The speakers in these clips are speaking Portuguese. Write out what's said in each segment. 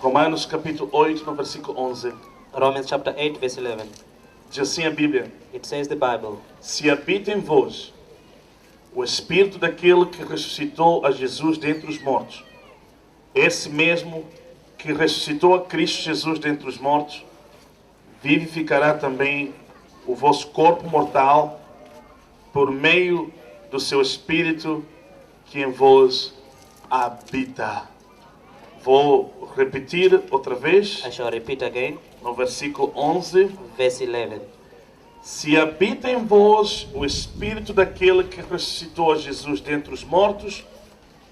Romanos capítulo 8, no versículo 11. Romans chapter 8, verse 11. Diz assim a Bíblia: It says the Bible, se habita em vós o Espírito daquele que ressuscitou a Jesus dentre os mortos, esse mesmo que ressuscitou a Cristo Jesus dentre os mortos, vivificará também o vosso corpo mortal por meio do seu Espírito que em vós habita. Vou repetir outra vez, I shall repeat again, no versículo 11. verse 11. Se habita em vós o Espírito daquele que ressuscitou a Jesus dentre os mortos,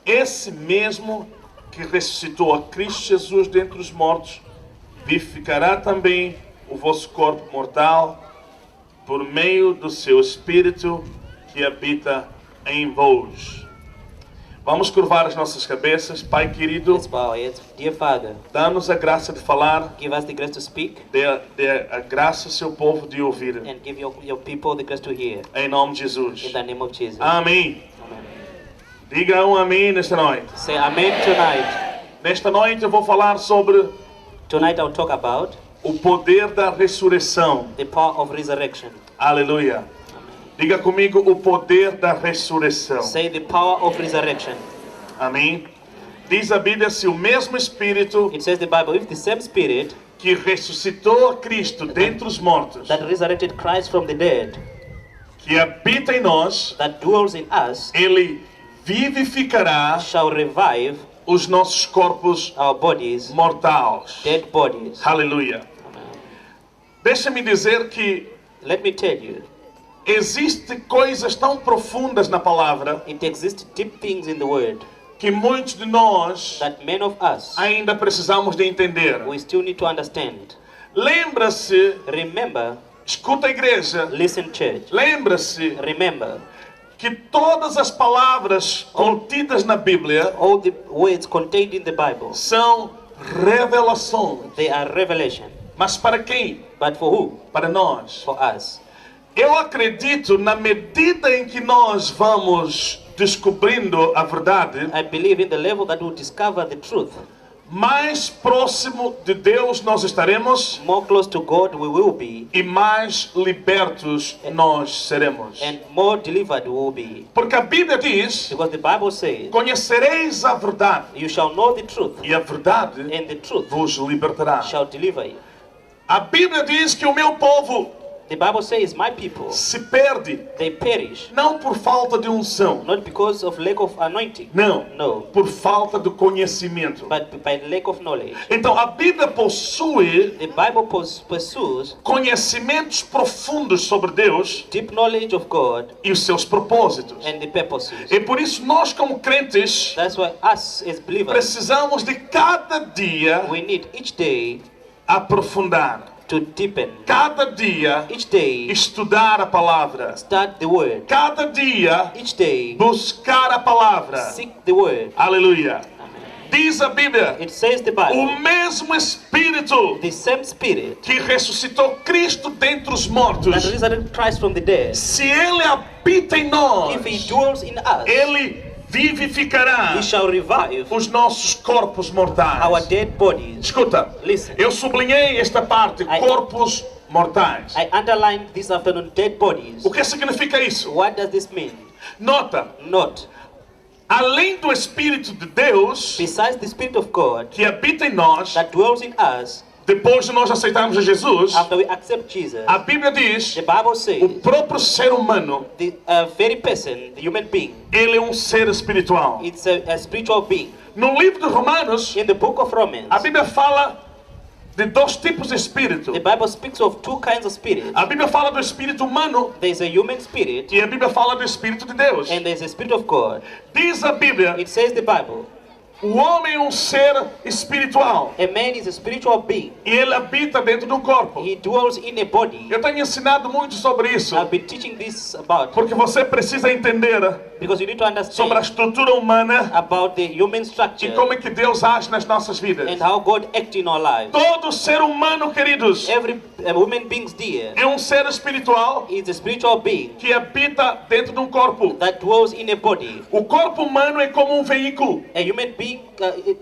esse mesmo que ressuscitou a Cristo Jesus dentre os mortos, vivificará também o vosso corpo mortal por meio do seu Espírito que habita em vós. Vamos curvar as nossas cabeças. Pai querido, Let's bow our heads. Dear Father, dá-nos a graça de falar, give us the grace to speak dê a graça ao seu povo de ouvir. and give your people the grace to hear. Em nome de Jesus. In the name of Jesus. Amém. Amen. Diga um amém nesta noite. Say amen tonight. Nesta noite eu vou falar sobre Tonight I'll talk about o poder da ressurreição. the power of resurrection. Aleluia. Diga comigo o poder da ressurreição. Say the power of resurrection. Amém. Diz a Bíblia, se o mesmo Espírito It says the Bible, if the same Spirit que ressuscitou a Cristo dentre os mortos, that resurrected Christ from the dead, que habita em nós, that dwells in us, Ele vivificará shall revive os nossos corpos our bodies, mortais. dead bodies. Aleluia. Deixa-me dizer que Let me tell you, existem coisas tão profundas na palavra it exists deep things in the Word que muitos de nós that many of us, ainda precisamos de entender. we still need to understand. Lembra-se, Remember, escuta a igreja, listen church, lembra-se remember, que todas as palavras contidas na Bíblia all the words contained in the Bible, são revelações. they are revelation. Mas para quem? But for who? Para nós. For us. Eu acredito, na medida em que nós vamos descobrindo a verdade, I believe in the level that we discover the truth, mais próximo de Deus nós estaremos more close to God we will be, e mais libertos nós seremos. and more delivered we will be. Porque a Bíblia diz: Because the Bible says, conhecereis a verdade you shall know the truth, e a verdade and the truth vos libertará. shall deliver you. A Bíblia diz que o meu povo The Bible says, my people, se perde they perish, não por falta de unção, not because of lack of anointing, não, no, por falta de conhecimento. but by lack of knowledge. Então a Bíblia possui The Bible pursues conhecimentos profundos sobre Deus deep knowledge of God e os seus propósitos. and the purposes. E por isso nós como crentes That's why us as believers, precisamos de cada dia we need each day aprofundar, to deepen, cada dia each day estudar a palavra, start the word, cada dia each day buscar a palavra. seek the word. Aleluia. Amen. Diz a Bíblia, It says the Bible, o mesmo Espírito the same Spirit que ressuscitou Cristo dentre os mortos, that resurrected Christ from the dead, se Ele habita em nós, if He dwells in us, Ele vivificará He shall revive os nossos corpos mortais. our dead bodies. Escuta, Listen, eu sublinhei esta parte, corpos mortais. I underlined this afternoon, dead bodies. O que significa isso? What does this mean? Nota, Not, além do Espírito de Deus besides the Spirit of God que habita em nós, that dwells in us, depois de nós aceitarmos a Jesus, after we accept Jesus, a Bíblia diz, the Bible o says, próprio ser humano, the very person, the human being, ele é ser espiritual. it's a spiritual being. No livro de Romanos, In the book of Romans, a Bíblia fala de dois tipos de espírito. the Bible speaks of two kinds of spirits. A Bíblia fala do espírito humano There's a human spirit e a Bíblia fala do espírito de Deus. and there's a spirit of God. Diz a Bíblia It says the Bible O homem é um ser espiritual A man is a spiritual being. e ele habita dentro do corpo. He dwells in a body. Eu tenho ensinado muito sobre isso, I've been teaching this about porque você precisa entender because you need to sobre a understand estrutura humana about the human e structure como é que Deus age nas nossas vidas. and how God acts in our lives. Todo ser humano, queridos, Every human being's dear é um ser espiritual is a spiritual being que habita dentro de um corpo. that dwells in a body. O corpo humano é como um veículo. A human being,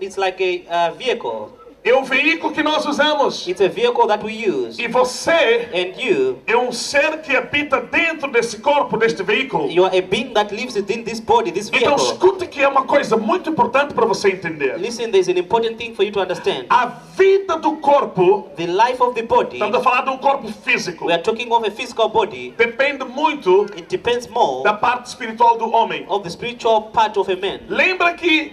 it's like a vehicle. É o veículo que nós usamos. It's a vehicle that we use. E você And you é um ser que habita dentro desse corpo, deste veículo. are a being that lives within this body, this Então vehicle. escute que é uma coisa muito importante para você entender. Listen, there's an important thing for you to understand. A vida do corpo, The life of the body, estamos a falar de um corpo físico, we are talking of a physical body. depende muito It depends more da parte espiritual do homem. of the spiritual part of a man. Lembra que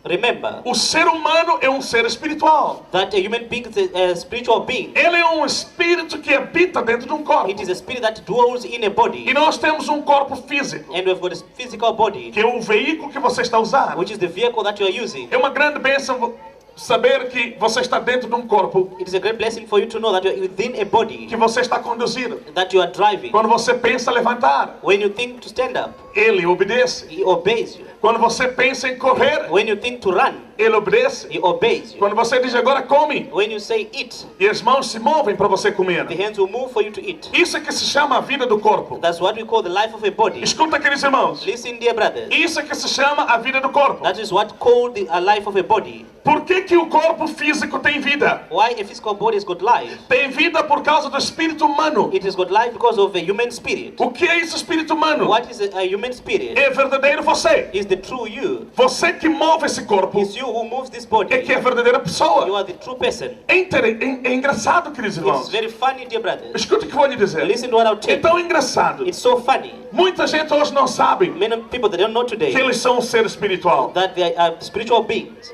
Remember o ser humano é um ser espiritual. that a human being is a spiritual being. Ele é um espírito que habita dentro de um corpo. It is a spirit that dwells in a body. E nós temos um corpo físico, And we've got a physical body, que é o veículo que você está usando. which is the vehicle that you are using. É uma grande bênção saber que você está dentro de um corpo It is a great blessing for you to know that you are within a body que você está conduzindo. that you are driving. Quando você pensa levantar, When you think to stand up, ele obedece. he obeys you. Quando você pensa em correr, When you think to run, ele obedece. he obeys you. Quando você diz agora come, When you say eat, e as mãos se movem para você comer. the hands will move for you to eat. Isso é que se chama a vida do corpo. That's what we call the life of a body. Escuta, queridos irmãos. Listen, dear brothers. Isso é que se chama a vida do corpo. That is what called a life of a body. Por que o corpo físico tem vida? Why a physical body has got life? Tem vida por causa do espírito humano. It has got life because of a human spirit. O que é esse espírito humano? What is a human spirit? É verdadeiro você. Is the true you. Você que move esse corpo It's you who moves this body. é que é a verdadeira You pessoa. are the true person. É engraçado, queridos It's irmãos. very funny, dear brothers. Escuta o que eu vou lhe dizer. Listen to what I'll tell É you. tão engraçado. It's so funny. Muita gente hoje não sabe Many people they don't know que today eles são um ser espiritual. that they are spiritual beings.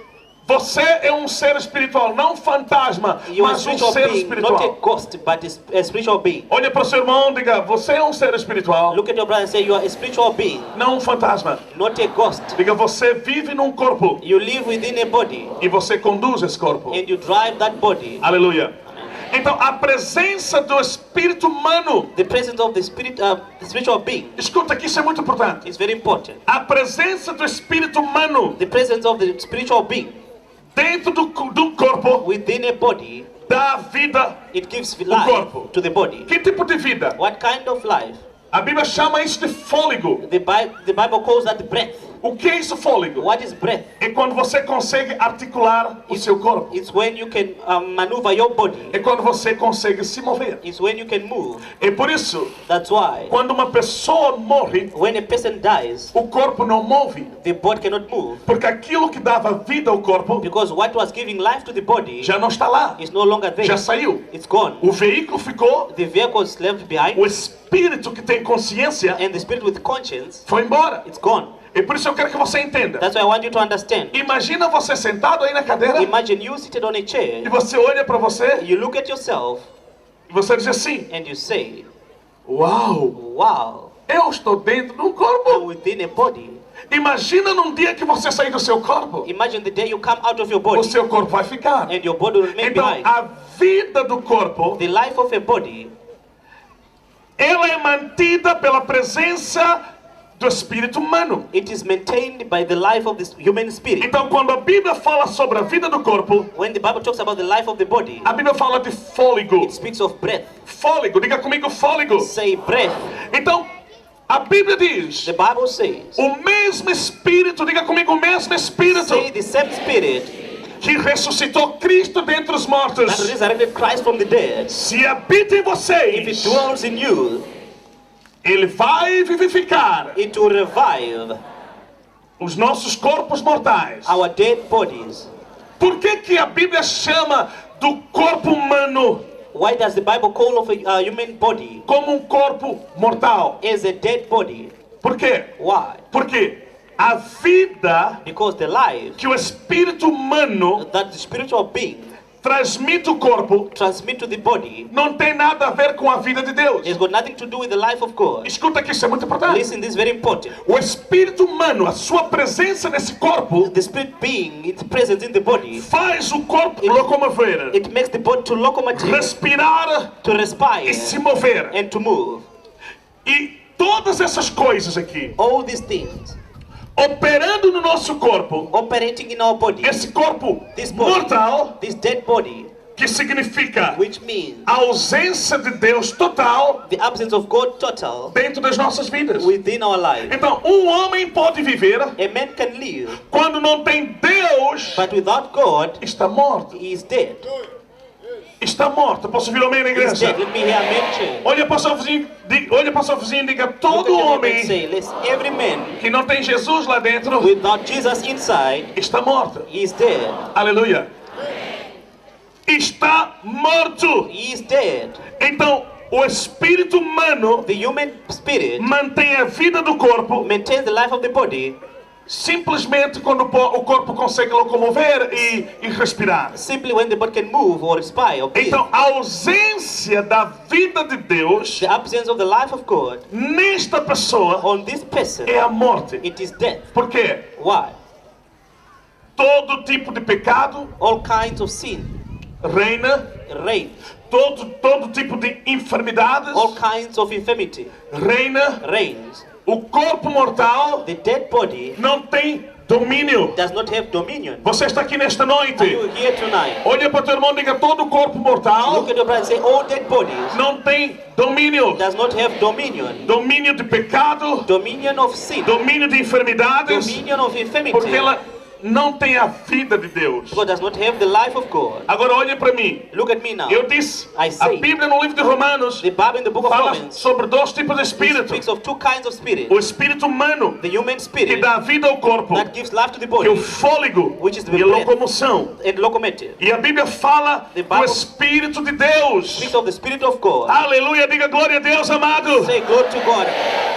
Você é um ser espiritual, não um fantasma, You are a mas um spiritual ser being, not a espiritual. ghost, but a spiritual being. Olha para o seu irmão e diga, você é um ser espiritual, Look at your brother and say you are a spiritual being, não um fantasma. not a ghost. Diga, você vive num corpo You live within a body e você conduz esse corpo. and you drive that body. Aleluia. Então, a presença do espírito humano, The presence of the spirit, the spiritual being, escuta que isso é muito importante. is very important. A presença do espírito humano The presence of the spiritual being dentro do corpo within a body, dá vida. it gives corpo. life to the body. Que tipo de vida? What kind of life? A Bíblia chama isso de fôlego. The Bible calls that breath. O que é isso, fôlego? What is breath? É quando você consegue articular o seu corpo. It's when you can maneuver your body. É quando você consegue se mover. It's when you can move. É por isso, That's why quando uma pessoa morre, when a person dies, o corpo não move. the body cannot move Porque aquilo que dava vida ao corpo because what was giving life to the body já não está lá. is no longer there. Já saiu. It's gone. O veículo ficou, The vehicle is left behind, o espírito que tem consciência and the spirit with conscience, foi embora. it's gone. E por isso eu quero que você entenda. That's why I want you to understand. Imagina você sentado aí na cadeira Imagine you seated on a chair, e você olha para você you look at yourself, e você diz assim, and you say, uau, wow, eu estou dentro de um I'm corpo. within a body. Imagina num dia que você sair do seu corpo, Imagine the day you come out of your o body seu corpo vai ficar. and your body will remain Então behind. a vida do corpo, The life of a body, ela é mantida pela presença do espírito humano. it is maintained by the life of this human spirit. Então quando a Bíblia fala sobre a vida do corpo, When the Bible talks about the life of the body, a Bíblia fala de fôlego. it speaks of breath. Fôlego, diga comigo fôlego. Say breath. Então a Bíblia diz, The Bible says, o mesmo espírito, diga comigo, o mesmo espírito say the same spirit que ressuscitou Cristo dentre os that mortos, resurrected Christ from the dead, se habita em if it vocês, dwells in you, ele vai vivificar it will revive os nossos corpos mortais. our dead bodies. Por que a Bíblia chama do corpo humano Why does the Bible call of a human body como um corpo mortal? as a dead body? Por quê? Why? Porque a vida Because the life que o espírito humano that the spiritual being transmite o corpo, transmit to the body, não tem nada a ver com a vida de Deus. it's got nothing to do with the life of God. Escuta que isso é muito importante. Listen, this is very important. O espírito humano, a sua presença nesse corpo, The spirit being, its presence in the body, faz o corpo locomover, it makes the body to locomotive, respirar to respire, e se mover. and to move. E todas essas coisas aqui, All these things operando no nosso corpo, operating in our body, esse corpo this body, mortal, this dead body, que significa which means a ausência de Deus total the absence of God total dentro das nossas vidas. within our life. Então, um homem pode viver A man can live, quando não tem Deus, but without God, está morto. he is dead. Está morto. Posso ouvir amém na He is igreja? dead. Let me hear amen, church. Olha para o seu vizinho, olha para o seu vizinho e diga: Look todo at your neighbor and homem say, let every man que não tem Jesus lá dentro without Jesus inside, está morto. he is dead. Aleluia. Está morto. He is dead. Então, o espírito humano The human spirit mantém a vida do corpo maintains the life of the body simplesmente quando o corpo consegue locomover e respirar. simply when the body can move or respire or breathe. Então, a ausência da vida de Deus The absence of the life of God nesta pessoa on this person, é a morte. it is death. Por quê? Why? Todo tipo de pecado All kinds of sin reina, reign. todo tipo de enfermidades All kinds of infirmity reina. reigns. O corpo mortal The dead body não tem domínio. does not have dominion. Você está aqui nesta Are noite. you here tonight? Olha para o teu irmão e diga: todo corpo mortal Look at your brother and say, all dead bodies não tem domínio. does not have dominion. Domínio de pecado, Dominion of sin. domínio de enfermidades, Dominion of infirmity. porque ela não tem a vida de Deus. God does not have the life of God. Agora olha para mim. Look at me now. Eu disse, I a say, Bíblia no livro de Romanos the Bible in the book of fala Romans sobre dois tipos de it espírito. speaks of two kinds of spirit. O espírito humano, The human que spirit dá vida ao corpo, that gives life to the que é o body fôlego which is the e a breath. locomoção. and locomotive. E a Bíblia fala The do Bible Espírito de Deus. Speaks of the Spirit of God. Aleluia, diga glória a Deus, amado. Say glory to God.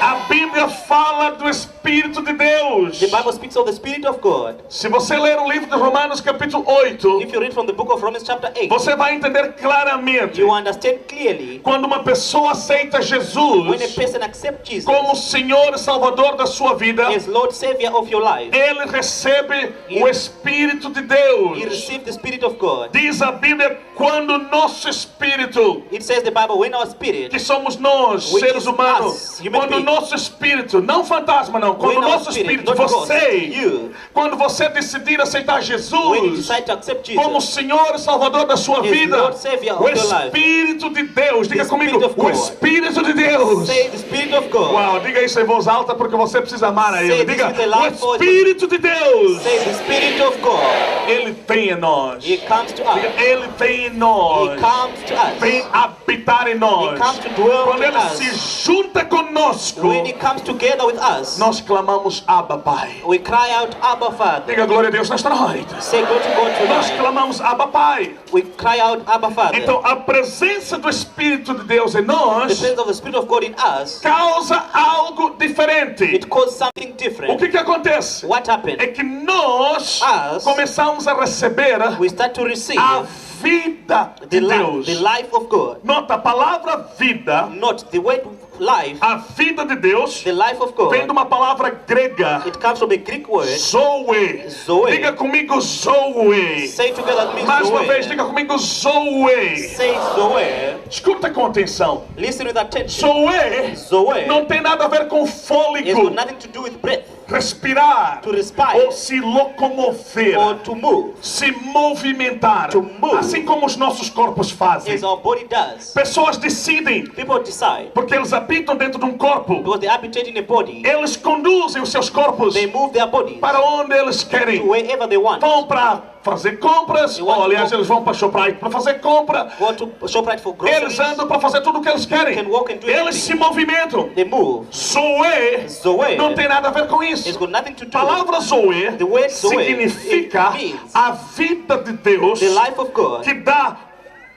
A Bíblia fala do Espírito de Deus. The Bible speaks of the Spirit of God. Se você ler o livro de Romanos capítulo 8, If you read from the book of Romans chapter 8, você vai entender claramente you understand clearly quando uma pessoa aceita when a Jesus person accepts Jesus como Senhor e Salvador da sua vida, as Lord Savior of your life, ele recebe o Espírito de he Deus. received the Spirit of God. Diz a Bíblia, quando nosso espírito, It says the Bible, when our spirit, que somos nós, Which seres is humanos, us, human quando o beings. nosso espírito, não fantasma não, quando o When our nosso spirit, espírito, not ghost, você, you, quando você decidir aceitar when you Jesus decide to accept como Jesus, Senhor e Salvador da sua As vida, Lord Savior o of your life. Espírito de Deus, diga The comigo, Spirit of o God. Espírito de Deus. say the Spirit of God. Uau, diga isso em voz alta porque você precisa amar a Say Ele. this Diga, with a o loud voice. Espírito de Deus, Say the Spirit of God. Ele vem em nós. He comes to Diga, us. Ele vem em He nós. comes to Vem us. habitar em nós. He comes to dwell Quando in Ele us. se junta conosco, When He comes together with us, nós clamamos Abba, Pai. we cry out, Abba Father. Diga glória a Deus nesta noite. Say glory to God Nós tonight. clamamos Abba, Pai. We cry out, Abba Father. Então a presença do Espírito de Deus em The nós presence of the Spirit of God in us, causa algo diferente. it causes something O different. que acontece? What É happened? que nós Us, começamos a receber we start to receive a vida de Deus. the life of God. Nota, a palavra vida, Not the word life, a vida de Deus, the life of vem de God. uma palavra grega, It comes from a Greek word. zoe. Zoe. Diga comigo zoe. Say together, it means Mais uma vez, Zoe. diga comigo zoe. Say Zoe. Escuta com atenção. Listen with attention. Zoe Zoe não tem nada a ver com has fôlego, got nothing to do with breath, respirar, to respire, ou se locomover, or to move, se movimentar, To move. assim como os nossos corpos fazem. as our body does. Pessoas decidem, People decide porque eles habitam dentro de um corpo, because they habitate in a body. eles conduzem os seus corpos They move their bodies para onde eles to querem. wherever they want. Vão para fazer compras, You want ou aliás, to go- eles vão para Shoprite para fazer compra. Go to ShopRite for Eles groceries. andam para fazer tudo o que eles querem. Can walk and do Eles everything. se movimentam. They move. Zoe Zoe não tem nada a ver com It's isso. got nothing to do A palavra Zoe The word Zoe, significa it means a vida de Deus the life of God, que dá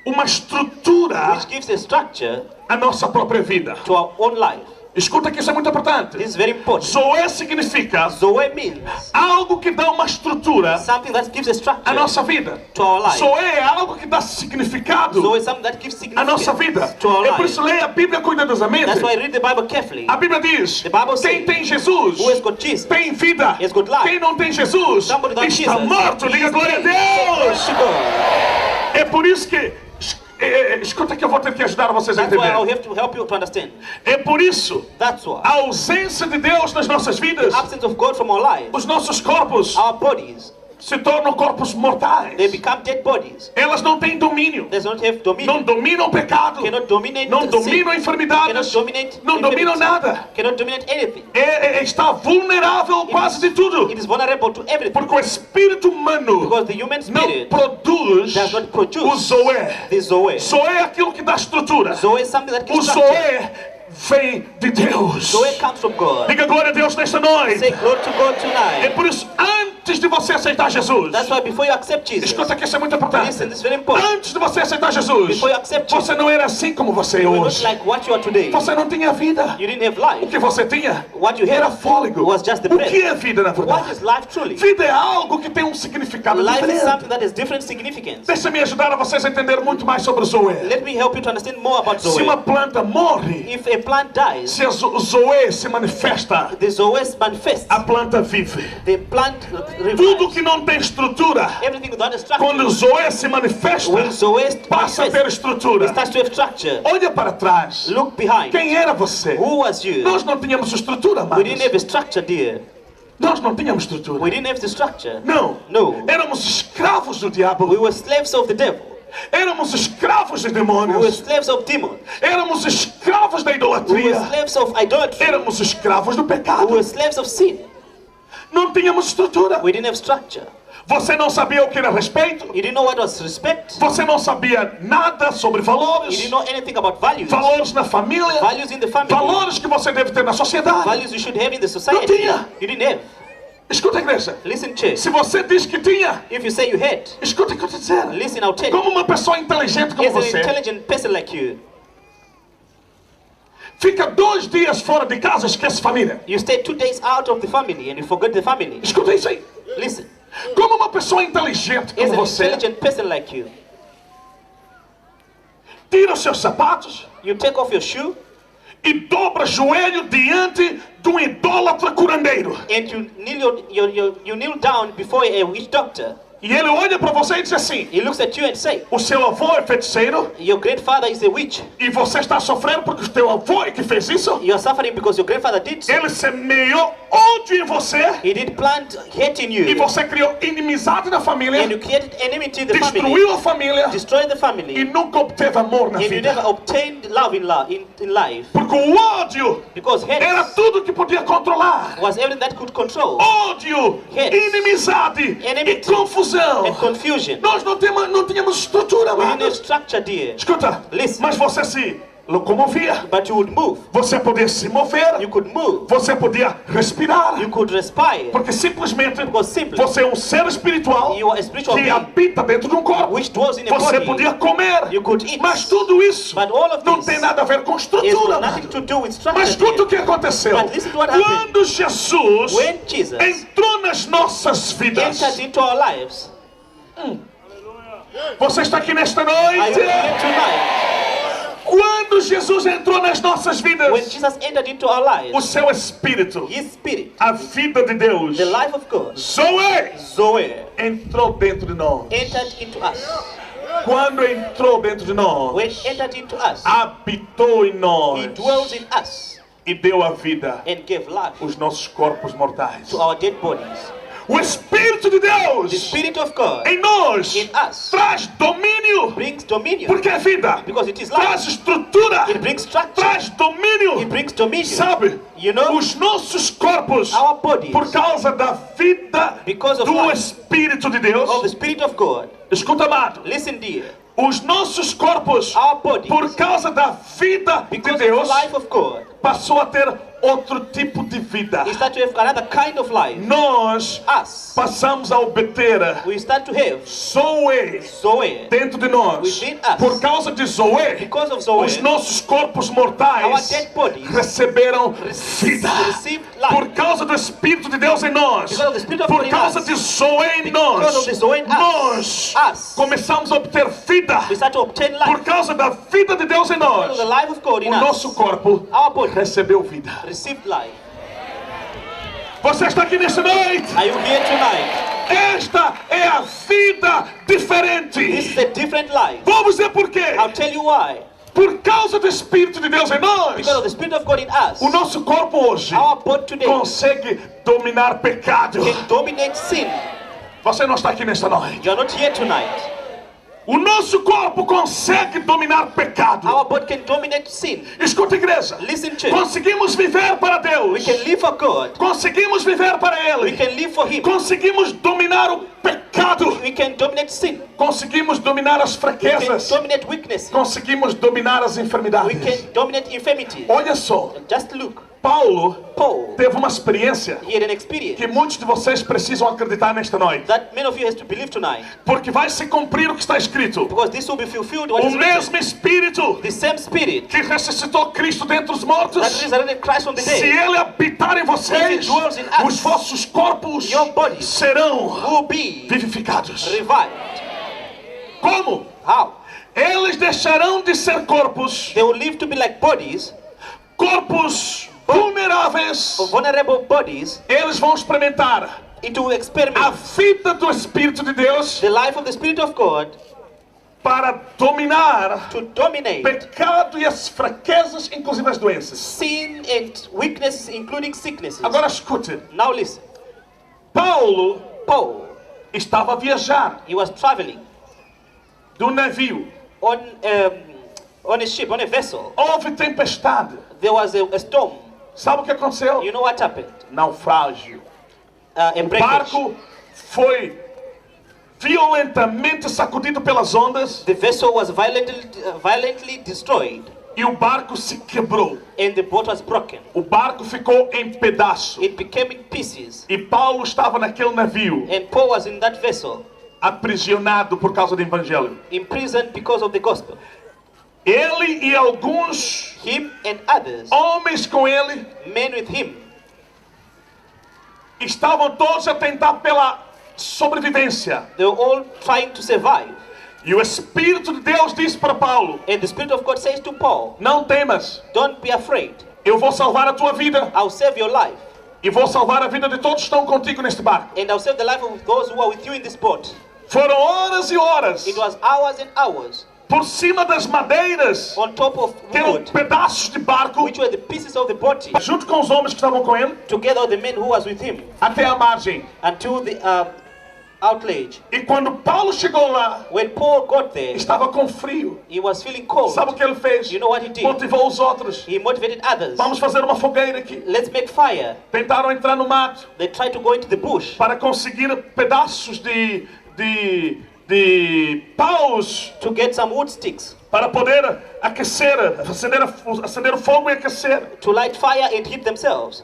uma estrutura which gives a structure à nossa própria vida. to our own life. Escuta que isso é muito importante. This is very important. Zoe significa Zoe means algo que dá uma estrutura something that gives a structure à nossa vida. to our life. Zoe é algo que dá significado Zoe is something that gives à nossa significance vida. to our É por life. isso leia a Bíblia cuidadosamente. That's why I read the Bible carefully. A Bíblia diz: The Bible quem says, tem Jesus who has got Jesus tem vida. has got life. Quem não tem Jesus Somebody without está Jesus morto. Diga is glória a dead. Glory Deus. to God. É por isso que escuta que eu vou ter que ajudar vocês a That's why I'll entender. have to help you to understand. É por isso That's why. a ausência de Deus nas nossas vidas, Absence of God from our lives, os nossos corpos our bodies, se tornam corpos mortais. they become dead bodies. Elas não têm domínio. They don't have dominion. Não dominam o pecado. Cannot dominate Não sin. dominam a enfermidades. Cannot dominate Não dominam infirmity. nada. Cannot dominate anything. Está vulnerável quase de tudo. It is vulnerable to everything. Porque o espírito humano Because the human não spirit produz does not produce o Zoé. the Zoe. Zoé é aquilo que dá estrutura. Zoe is something that O gives structure. Zoé vem de Deus. Zoe comes from God. Diga glória a Deus nesta Say noite. glory to God É tonight. por isso, antes de você aceitar Jesus, That's why before you accept Jesus, escuta que isso é muito importante. listen, this is very important. Antes de você aceitar Jesus, Before you accept Jesus, você não era assim como você é you were not hoje. like what you are today. Você não tinha vida. You didn't have O life. que você tinha What you era had fôlego. was just the O breath. que é vida, na What verdade? is life truly? Vida é algo que tem um significado Life is diferente. something that has different significance. Deixa-me ajudar a vocês a entender muito mais sobre o Zoé. Let me help you to understand more about Se Zoe. uma planta morre, If a plant dies, se o Zoé se manifesta, the Zoe manifests. a planta vive. The plant Tudo revives. que não tem estrutura, Everything without a quando o structure. Zoé se manifesta, When Zoe passa a ter manifests, estrutura. it starts to have structure. Olha para trás. Look behind. Quem era você? Who was you? Nós não tínhamos estrutura, We didn't amados. have a structure, dear. Nós não tínhamos estrutura. We didn't have the structure. Não. No. Éramos escravos do diabo. We were slaves of the devil. Éramos escravos de We were demônios. slaves of demons. Éramos escravos da We were idolatria. slaves of idolatry. Éramos escravos do We pecado. were slaves of sin. Não tínhamos estrutura. We didn't have structure. Você não sabia o que era respeito. You didn't know what was respect. Você não sabia nada sobre You valores. didn't know anything about values. Valores na família. Values in the family. Valores que você deve ter na sociedade. Values you should have in the society. Não tinha. You didn't have. Escuta, igreja. Listen, church. Se você diz que tinha, If you say you had, escuta o que eu estou dizendo. listen, I'll tell you. Como uma pessoa inteligente como As an você, intelligent person like you, fica 2 dias fora de casa e esquece família. you stay 2 days out of the family and you forget the family. Escuta isso aí. Listen. Como uma pessoa inteligente As como an você, intelligent person like you, tira os seus sapatos you take off your shoe e dobra joelho diante de um idólatra curandeiro. and you kneel down before a witch doctor. E ele olha para você e diz assim: He looks at you and say, o seu avô é feiticeiro your grandfather is a witch. e você está sofrendo porque o teu avô é que fez isso. You are suffering because your grandfather did so. Ele semeou ódio em você He did plant hate in you. e você criou inimizade na família, And you created enmity in the family. destruiu a família Destroyed the e family. nunca obteve amor na And you vida. never obtained love in life. Porque o ódio Because era hate tudo que podia controlar. was everything that could control. Ódio, Hate, inimizade e enmity, confusão. and confusion. Nós não tínhamos estrutura, We didn't have amados. structure, dear. Escuta, Listen. mas você se locomovia, But you would move. você podia se mover, You could move. você podia respirar, You could respire. porque simplesmente Because simply, você é um ser espiritual you are a spiritual que being habita dentro de um corpo. which dwells in a Você body. podia comer, You could eat. mas tudo isso But all of não this tem nada a ver com It's estrutura. got nothing amado. to do with structure, Mas escuta o dear. que aconteceu. But listen to what happened. Quando Jesus When Jesus entrou nas nossas vidas, entered into our lives, você está aqui nesta are you noite? here tonight? Quando Jesus entrou nas nossas When vidas, Jesus entered into our o lives, seu Espírito, His Spirit, a vida de Deus, the life of God, Zoe, Zoe, entrou dentro de nós. entered into us. Quando entrou dentro de nós, When entered into us, habitou em nós He dwells in us e deu a vida and gave life aos nossos corpos mortais. to our dead bodies. O Espírito de The Deus Spirit of God em nós in us traz domínio, brings dominion porque é vida, because it is life. traz estrutura, It brings structure. traz domínio. It brings dominion. Sabe, You know, os nossos corpos, our bodies, por causa da vida because of do life, Espírito de Deus, of the Spirit of God. escuta, amado, Listen, dear. os nossos corpos, Our bodies, por causa da vida de because of Deus, the life of God, passou a ter outro tipo de vida. He started to have another kind of life. Nós Us, passamos a obter we start to have Zoe Zoe. dentro de nós. Within us. Por causa de Zoe, Because of Zoe, os nossos corpos our mortais dead bodies receberam vida. received life. Por causa do Espírito de Deus em nós, Because of the Spirit of por God in causa us. de Zoe em Because nós, of the Zoe in nós us. começamos a obter vida. We start to obtain life. Por causa da vida de Deus em Because nós, of the life of God in o nosso us. corpo Our body recebeu vida. received life. Você está aqui nesta noite? Are you here tonight? Esta é a vida diferente. This is a different life. Vou dizer por quê. I'll tell you why. Por causa do Espírito de Deus em nós, Because of the Spirit of God in us, o nosso corpo hoje our body today consegue dominar pecado. can dominate sin. Você não está aqui nesta noite. You are not here tonight. O nosso corpo consegue dominar pecado. Our body can dominate sin. Escuta, igreja. Listen, church. Conseguimos viver para We Deus. can live for God. Conseguimos viver para We Ele. can live for Him. Conseguimos dominar o pecado. We can dominate sin. Conseguimos dominar as We can fraquezas. dominate weakness. Conseguimos dominar as We enfermidades. can dominate infirmity. Olha só, Just look. Paulo Paul, teve uma experiência he had an experience que muitos de vocês precisam acreditar nesta noite. that many of you has to believe tonight. Porque vai se cumprir o que está escrito. Because this will be fulfilled what O is written. mesmo Espírito The same Spirit que ressuscitou Cristo dentre os that mortos, resurrected Christ from the se dead Ele habitar em vocês, If it dwells in us, os vossos corpos your bodies serão will be vivificados. revived. Como? How? Eles deixarão de ser corpos, They will live to be like bodies, corpos vulneráveis. vulnerable bodies, Eles vão experimentar into a experiment vida do Espírito de Deus the life of the Spirit of God para dominar to dominate pecado e as fraquezas, inclusive as doenças. sin and weaknesses, including sicknesses. Agora escute, Now listen. Paulo Paul, estava a viajar he was traveling de um navio. on a ship, on a vessel. Houve tempestade. There was a storm. Sabe o que aconteceu? You know what happened? Naufrágio. A O breakage. barco foi violentamente sacudido pelas ondas The vessel was violently destroyed e o barco se quebrou. and the boat was broken. O barco ficou em pedaços. It became in pieces. E Paulo estava naquele navio, And Paul was in that vessel, aprisionado por causa do evangelho. imprisoned because of the gospel. Ele e alguns Him and others, homens com ele men with him, estavam todos a tentar pela sobrevivência. they were all trying to survive. E o Espírito de Deus disse para Paulo: And the Spirit of God says to Paul, não temas, don't be afraid. eu vou salvar a tua vida I'll save your life. e vou salvar a vida de todos que estão contigo neste barco. And I'll save the life of those who are with you in this boat. Foram horas e horas It was hours and hours por cima das madeiras, on top of que eram wood, pedaços de barco, which were the pieces of the body, junto com os homens que estavam com ele, together with the men who was with him, até a margem. until the outrage. E quando Paulo chegou lá, When Paul got there, estava com frio. he was feeling cold. Sabe o que ele fez? You know what he did? Motivou os outros. He motivated others. Vamos fazer uma fogueira aqui. Let's make fire. Tentaram entrar no mato They tried to go into the bush para conseguir pedaços de paus to get some wood sticks para poder aquecer, acender o fogo e aquecer. to light fire and heat themselves.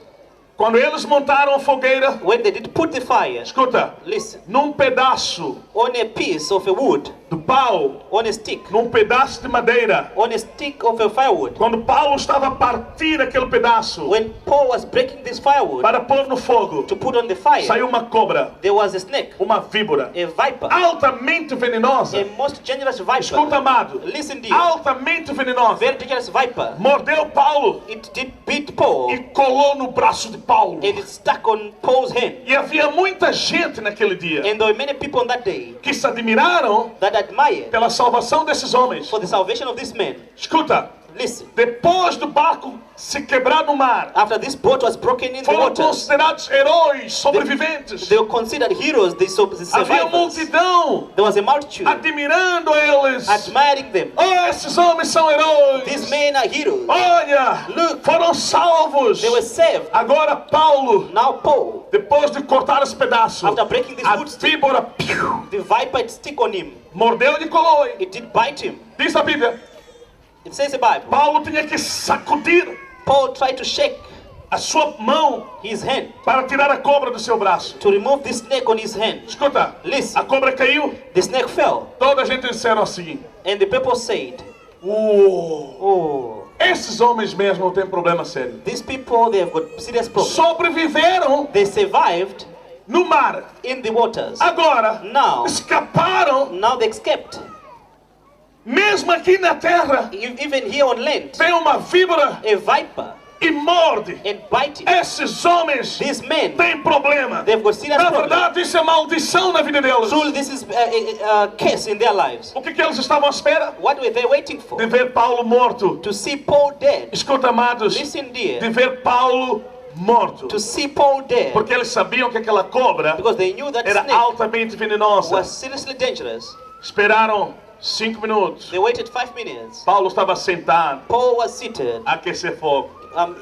Quando eles montaram a fogueira, When they did put the fire, escuta, listen, num pedaço on a piece of a wood, do pau, on a stick, num pedaço de madeira, on a stick of a firewood, quando Paulo estava a partir aquele pedaço when Paul was breaking this firewood para pôr no fogo, to put on the fire, saiu uma cobra, there was a snake, uma víbora, a viper, altamente venenosa. a most dangerous Escuta, viper. amado, Listen, dear, altamente venenosa. very dangerous viper. Mordeu Paulo It did beat Paul e colou no braço de Paulo. and it stuck on Paul's hand. E havia muita gente naquele dia And there were many people on that day que se admiraram that admired pela salvação desses homens. for the salvation of this man. Escuta, Listen, depois do barco se quebrar no mar, after this boat was broken in the foram waters, considerados heróis sobreviventes. they were considered heroes, the Havia survivors. multidão There was a multitude admirando eles. admiring them. Oh, esses homens são heróis. These men are heroes. Olha, Look, foram salvos. they were saved. Agora Paulo, Now Paul, depois de cortar esse pedaço, after breaking this a wood stick, víbora piu, the viper it stick on him. mordeu e colou. It did bite him. Diz a Bíblia, It says the Bible. Paulo tinha que sacudir Paul tried to shake a sua mão his hand, para tirar a cobra do seu braço. to remove the snake on his hand. Escuta, Listen. a cobra caiu, The snake fell, toda a gente disseram assim: and the people said, "Oh, oh, esses homens mesmo não têm problema sério. these people, they have got serious problems. Sobreviveram They survived no mar, in the waters. agora Now, escaparam, now they escaped. mesmo aqui na terra. Even here on land, Tem uma víbora a viper e morde. and biting. Esses homens These men, têm problema. they've got serious Na problems. verdade, isso é maldição na vida deles. Truly, this is a case in their lives. O que eles estavam à espera? What were they waiting for? De ver Paulo morto. To see Paul dead. Escuta, amados, Listen, de dear. ver Paulo morto. To see Paul dead. Porque eles sabiam que aquela cobra Because they knew that era snake altamente venenosa. was seriously dangerous. Esperaram 5 minutos. They waited 5 minutes. Paulo estava sentado, Paul was seated, a aquecer fogo.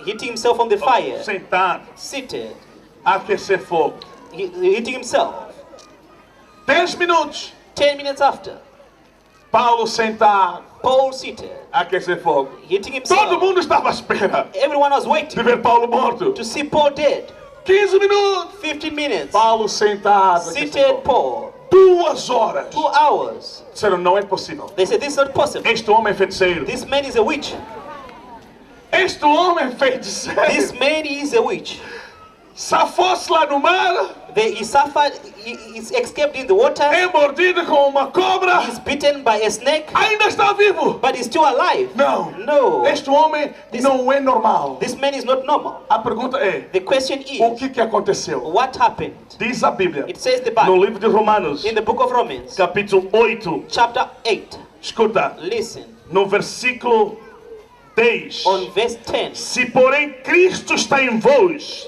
hitting himself on the fire. Sentado, Seated, a aquecer fogo. hitting himself. 10 minutos. 10 minutes after, Paulo sentado, Paul seated, a aquecer fogo. hitting Todo himself. mundo estava à espera Everyone was de waiting ver Paulo morto. to see Paul dead. 15 minutos. 15 minutes. Paulo sentado, a aquecer Seated fogo. Paul. 2 horas. 2 hours. Disseram, não é possível. They said, this is not possible. Este homem é feiticeiro. This man is a witch. Este homem é This feiticeiro. man is a witch. Safou-se lá no mar, He suffered, he escaped in the water. é mordido com uma cobra, He's bitten by a snake, ainda está vivo. but he's still alive. Não. No. Este homem não é normal. This man is not normal. A pergunta é, The question o is, que aconteceu? what happened? Diz a Bíblia, It says the no Bible, livro de Romanos, in the book of Romans, capítulo 8, chapter 8. escuta, Listen, no versículo 10. on verse 10. Se porém Cristo está em vós,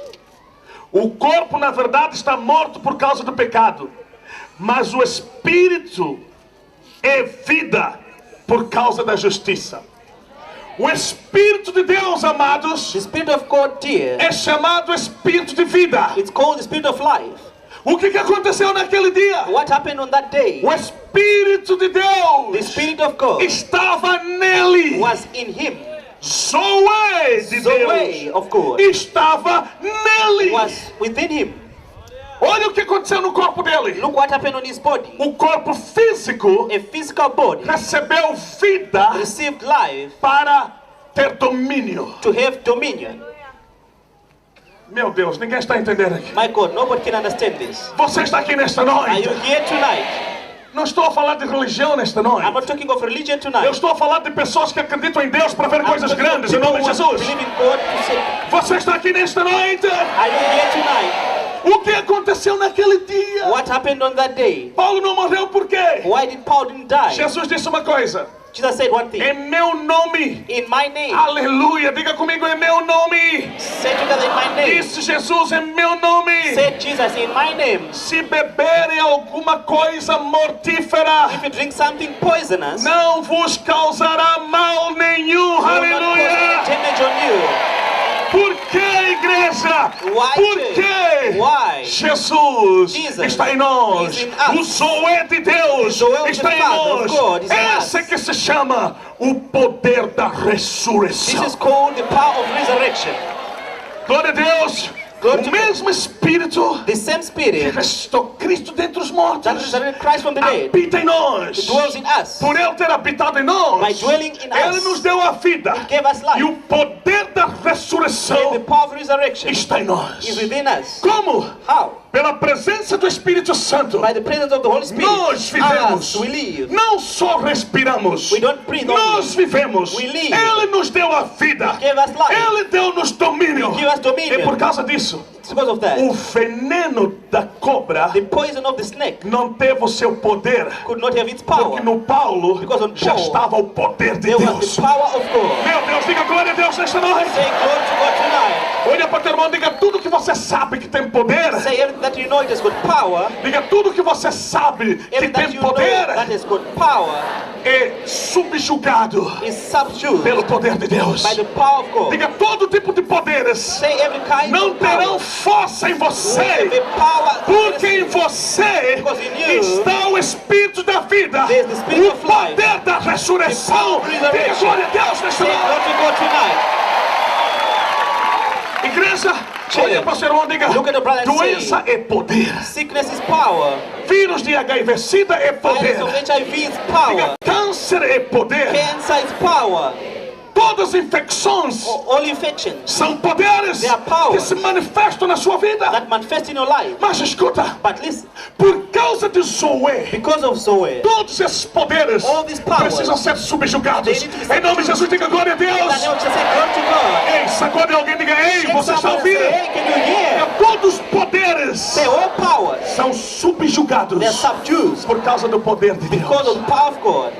o corpo na verdade está morto por causa do pecado, mas o espírito é vida por causa da justiça. O Espírito de Deus, amados, The Spirit of God, dear, é chamado Espírito de vida. it's called the Spirit of life. O que aconteceu naquele dia? What happened on that day? O Espírito de The Deus Spirit of God estava nele. was in him. Zoe de Zoe Deus of God estava nele. was within him. Olha o que aconteceu no corpo dele. Look what happened on his body. O corpo físico A physical body recebeu vida received life para ter domínio. to have dominion. Meu Deus, ninguém está entendendo aqui. My God, nobody can understand this. Você está aqui nesta Are noite. you here tonight? Não estou a falar de religião nesta I'm noite. not talking of religion Eu tonight. estou a falar de pessoas que acreditam em Deus para ver I'm coisas talking of grandes em people nome de who Jesus. believe in God to say, Você está aqui nesta noite. are you here tonight? O que aconteceu naquele dia? What happened on that day? Paulo não morreu por quê? Why did Paul didn't die? Jesus disse uma coisa. Jesus said one thing. Em meu nome. In my name. Aleluia. Diga comigo, em meu nome. Say together in my name. Disse Jesus, em meu nome. Said Jesus in my name. Se beberem alguma coisa mortífera, If you drink something poisonous, não vos causará mal nenhum. it will not cause Aleluia. any damage on you. Por que, igreja? Why, Por church? que? Why? Jesus Jesus está em nós. is in us. O Zoé de Deus The Zoe of está the em Father of nós. God is in Essa us. que se chama o poder da This ressurreição. is called the power of resurrection. Glória a Deus. Glória a O Deus. mesmo Espírito The same que Spirit ressuscitou Cristo dentre os mortos that resurrected Christ from the dead habita em nós. dwells in us. Por Ele ter habitado em nós, By dwelling in Ele us, nos deu a vida. gave us life. E o poder da And the ressurreição power of resurrection está em nós. is within us. Como? How? Pela presença do Espírito Santo, By the presence of the Holy Spirit. nós vivemos. Us, we live. Não só respiramos. We don't breathe Nós only. vivemos. We live. Ele nos deu a vida. Gave us life. Ele deu-nos domínio. He gave us dominion. E por causa disso, It's because of that. o veneno da cobra The poison of the snake não teve o seu poder. could not have its power. Porque no Paulo Because on já Paul, estava o poder de There was Deus. the power of God. Meu Deus, diga glória a Deus nesta noite. Say glory to God tonight. Olha para o teu irmão, diga tudo que você sabe que tem poder. Say everything that you know it has got power. Diga tudo que você sabe que Everything that tem you know poder that has got power é subjugado is subdued pelo poder de Deus. by the power of God. Diga todo tipo de poderes Say every kind não of power. terão força em Will have você, a power porque em você Because in you está o Espírito da vida, there is the Spirit o of life, poder da ressurreição. the power of Diga resurrection. glória a Deus nesta Say noite. glory to God tonight. Igreja, Church. olha para o seu irmão e diga: Look at the brother and doença é poder. Sickness is power. Vírus de HIV, SIDA é poder. Virus of HIV is power. Diga: câncer é poder. Cancer is power. Todas as infecções All infections são poderes They are power. que se manifestam na sua vida. that manifest in your life. Mas escuta, But listen, por causa de Zoe, because of Zoe, todos esses poderes All these powers, precisam ser subjugados. they need to be Em nome de Jesus, diga glória a in the name Deus. of Jesus, say glory to God. Ei, sacode alguém, diga: ei, Shake você está someone and say, ouvindo? hey, can you hear? Todos os poderes Say all powers, são subjugados they're subdued por causa do poder de because Deus. of the power of God.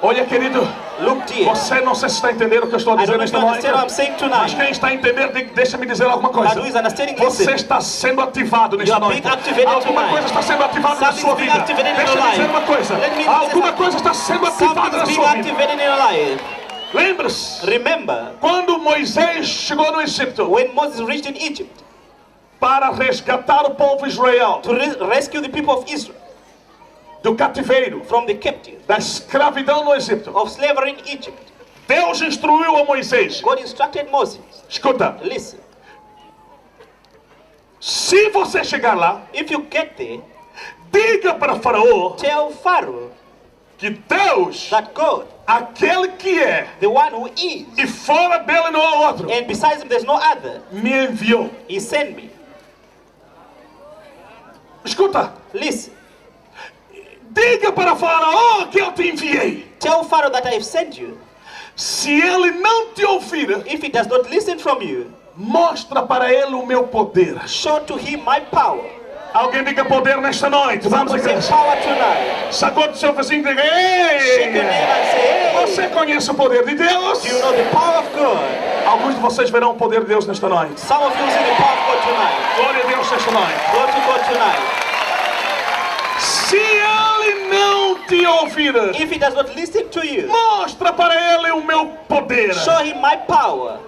Olha, querido, Look dear, você não sei se está entendendo o que eu estou I dizendo don't know if nesta you noite. understand what I'm saying Mas tonight. quem está entendendo, deixa-me dizer alguma coisa. But who is understanding, Você listen. está sendo ativado nesta You are noite. being activated Alguma tonight. coisa está sendo ativada na Something's sua being vida. activated in Deixa your eu dizer life. uma coisa. Let me Alguma say coisa está sendo ativada Something's na being sua vida. activated in your life. Lembre-se, Remember, quando Moisés chegou no Egito when Moses reached in Egypt para resgatar o povo Israel to rescue the people of Israel do cativeiro, from the captive da escravidão no Egito, of slavery in Egypt, Deus instruiu a Moisés. God instructed Moses, Escuta, listen, se você chegar lá, if you get there, diga para Faraó tell Pharaoh que Deus, that God, aquele que é, the one who is, e fora dele não há outro, and besides him there's no other, me enviou. he sent me. Escuta, Listen, diga para Faraó que eu te enviei. tell Pharaoh that I have sent you. Se ele não te ouvir, If he does not listen from you, mostra para ele o meu poder. show to him my power. Alguém diga poder nesta noite. Vamos, Say igreja. power tonight. Sacode seu vizinho e diga: Shake your ei, neighbor and say, hey, você conhece o poder de Deus? do you know the power of God? Alguns de vocês verão o poder de Deus nesta noite. Some of you see the power of God tonight. Glória a Deus nesta noite. Go to God tonight. Se ele não te ouvir, If he does not listen to you, mostra para ele o meu poder. show him my power.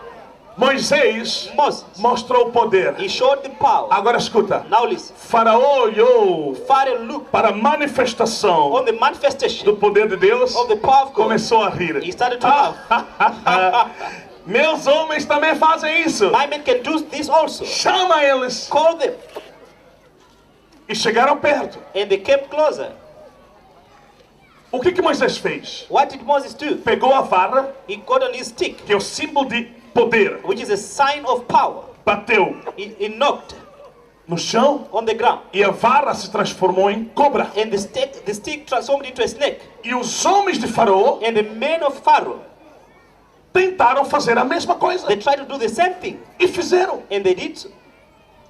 Moisés Moses, mostrou o poder. he showed the power. Agora escuta. Now listen. Faraó olhou Pharaoh looked para a manifestação on the manifestation do poder de Deus, of the power of God. começou a rir. He started to laugh. Meus homens também fazem isso. My men can do this also. Chama eles. Call them. E chegaram perto. And they came closer. O que Moisés fez? What did Moses do? Pegou a vara, He got on his stick, que é o símbolo de poder, which is a sign of power. bateu He knocked no chão on the ground. e a vara se transformou em cobra. And the stick transformed into a snake. E os homens de Faraó And the men of Pharaoh, tentaram fazer a mesma coisa. they tried to do the same thing. E fizeram. And they did so.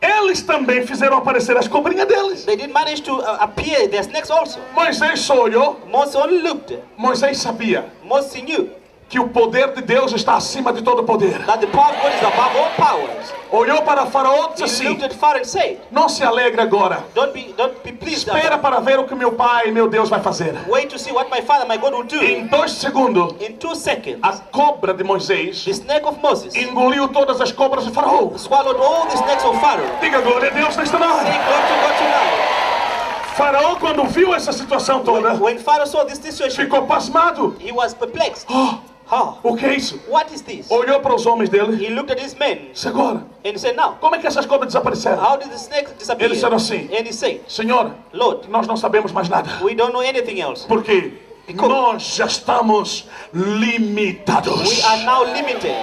Eles também fizeram aparecer as cobrinhas deles. They did manage to appear their snakes also. Moisés só olhou. Moses only looked. Moisés sabia Moses knew que o poder de Deus está acima de todo poder. that the power of God is above all powers. Olhou para Faraó e He disse looked assim: at Pharaoh and said, não se alegre agora. don't be pleased. Espera para ver o que meu pai e meu Deus vai fazer. Wait to see what my father, my God will do. Em 2 segundos, In 2 seconds, a cobra de Moisés the snake of Moses engoliu todas as cobras de Faraó. swallowed all the snakes of Pharaoh. Diga glória a Deus nesta Say noite. glory to God tonight. Faraó, quando viu essa situação toda, When Pharaoh saw this situation, ficou pasmado. he was perplexed. Oh, Huh? o que é isso? What is this? Olhou para os homens dele. He looked at his men Disse: agora, and he said, now, como é que essas cobras desapareceram? how did the snakes disappear? Eles disseram assim: And he said, Senhor, Lord, nós não sabemos mais nada. we don't know anything else. Porque nós já estamos We limitados. are now limited.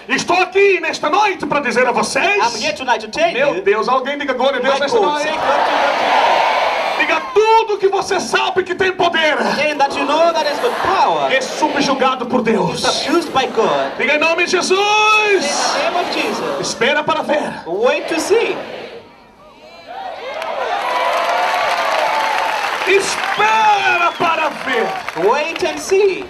Estou aqui nesta noite para dizer a I'm vocês: here tonight to tell meu you, Deus, alguém diga glória a my Deus nesta God, say noite. glory to God tonight. Diga tudo que você sabe que tem poder. Saying that you know that has got power É subjugado por is Deus. abused by God. Diga em nome de In Jesus. the name of Jesus, Espera para ver. wait to see. Espera para ver. Wait and see.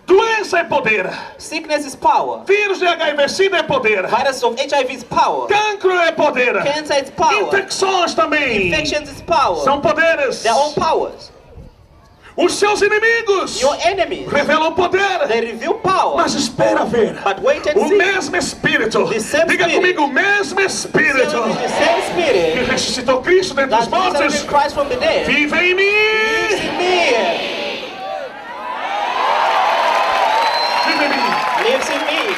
Doença é poder. Sickness is power. Vírus de HIV, SIDA é poder. Virus of HIV is power. Cancro é poder. Cancer is power. Infecções também Infections is power. são poderes. Their own powers. Os seus inimigos Your enemies, revelam poder. they reveal power. Mas espera ver. But wait and O see. mesmo Espírito. The same Diga Spirit. comigo, o mesmo Espírito So it is the same que spirit ressuscitou Cristo dentre that os mortos resurrected Christ from the dead vive em lives mim. in me. Vive em mim. Lives in me.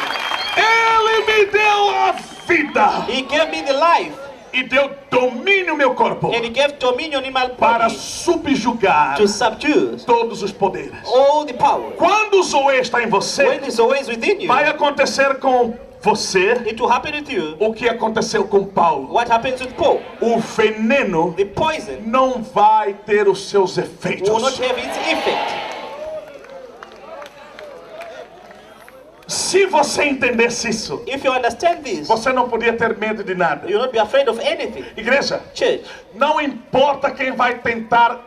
Ele me deu a vida He gave me the life. e deu domínio ao meu corpo And He gave dominion in my para body subjugar to subdue todos os poderes. all the power. Quando o Zoe está em você, When it's always within you, vai acontecer com você it will happen with you. o que aconteceu com Paulo. What happens with Paul? O veneno The poison não vai ter os seus will not efeitos. have its effect. Se você entendesse isso, If you understand this, você não podia ter medo de nada. you will not be afraid of anything. Igreja, Church, não importa quem vai tentar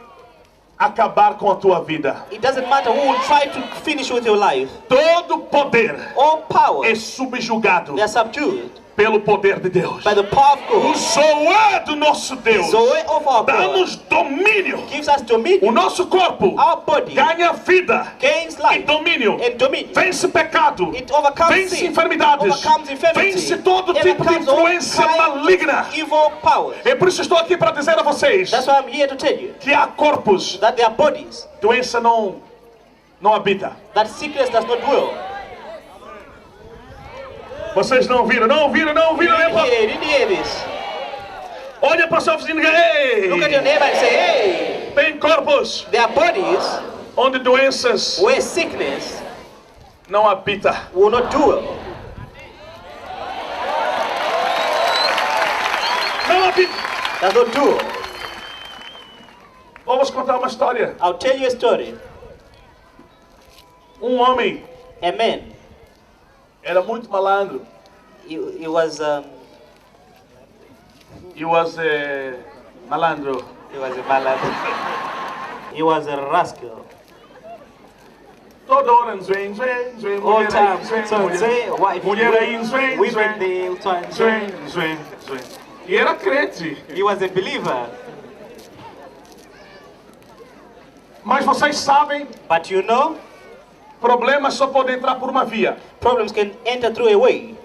acabar com a tua vida. it doesn't matter who will try to finish with your life. Todo poder All power, é subjugado they are subdued pelo poder de Deus. by the power of O God. Zoé do nosso Deus Zoe of our God dá-nos domínio. gives us O dominion. nosso corpo Our body ganha vida gains e life domínio. and dominion. Vence pecado, It overcomes vence sin, enfermidades, overcomes infirmity, vence todo tipo de overcomes all influência kinds maligna. of evil powers. É por isso que estou aqui para dizer a vocês That's why I'm here to tell you que há corpos, that their bodies, doença não habita. that sickness does not dwell. Vocês não ouviram, não ouviram, não You ouviram. didn't hear this. Olha para o seu vizinho e diga, ei, Look at your neighbor and say, hey, tem corpos their bodies onde doenças where sickness não habita. will not dwell. Não habita. Does not dwell. Vamos contar uma história. I'll tell you a story. Um homem A man, era muito malandro. he was He was malandro. a malad. He was a rascal. Toda hora, zwem, All mulher time. aí, zwem, So say, wife, mulher aí, zwem, women, they try. zwem. E era crente. He was a believer. Mas vocês sabem, But you know, problemas só podem entrar por uma via. problems can enter through a way.